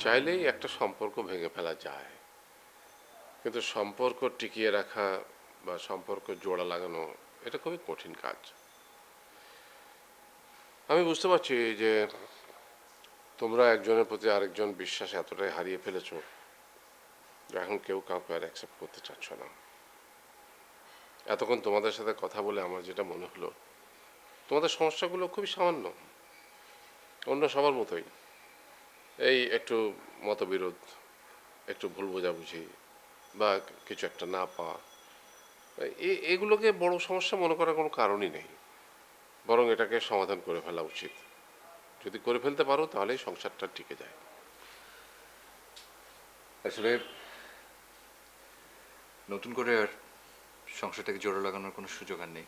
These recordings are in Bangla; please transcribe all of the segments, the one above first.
চাইলেই একটা সম্পর্ক ভেঙে ফেলা যায়, কিন্তু সম্পর্ক টিকিয়ে রাখা বা সম্পর্ক জোড়া লাগানো এটা খুবই কঠিন কাজ। আমি বুঝতে পারছি যে তোমরা একজনের প্রতি আরেকজন বিশ্বাস এতটাই হারিয়ে ফেলেছো যে এখন কেউ কাউকে আর অ্যাকসেপ্ট করতে চাচ্ছ না। এতক্ষণ তোমাদের সাথে কথা বলে আমার যেটা মনে হলো, তোমাদের সমস্যাগুলো খুবই সামান্য, অন্য সবার মতোই। এই একটু মতবিরোধ, একটু ভুল বোঝাবুঝি বা কিছু একটা না পাওয়া, এগুলোকে বড় সমস্যা মনে করার কোনো কারণই নেই। বরং এটাকে সমাধান করে ফেলা উচিত। যদি করে ফেলতে পারো তাহলেই সংসারটা টিকে যায়। আসলে নতুন করে আর সংসারটাকে জোড়া লাগানোর কোনো সুযোগ আর নেই।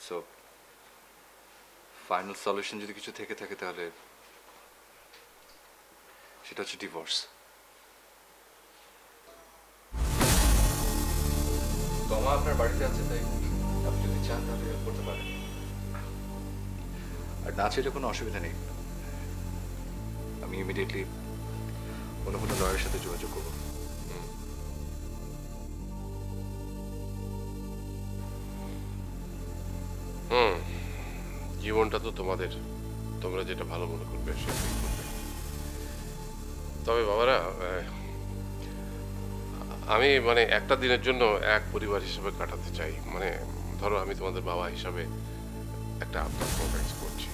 সো ফাইনাল সলিউশন যদি কিছু থেকে থাকে তাহলে সেটা হচ্ছে ডিভোর্স। তমা আপনার বাড়িতে আছে, তাই আপনি যদি চান তাহলে help করতে পারেন। আর না চাইলে কোনো অসুবিধা নেই, আমি ইমিডিয়েটলি কোনো লয়ারের সাথে যোগাযোগ করবো। হুম, জীবনটা তো তোমাদের, তোমরা যেটা ভালো মনে করবে সেটাই করবে। তবে বাবারা, আমি মানে একটা দিনের জন্য এক পরিবার হিসেবে কাটাতে চাই। মানে ধরো আমি তোমাদের বাবা হিসাবে একটা আবদার প্রকাশ করছি।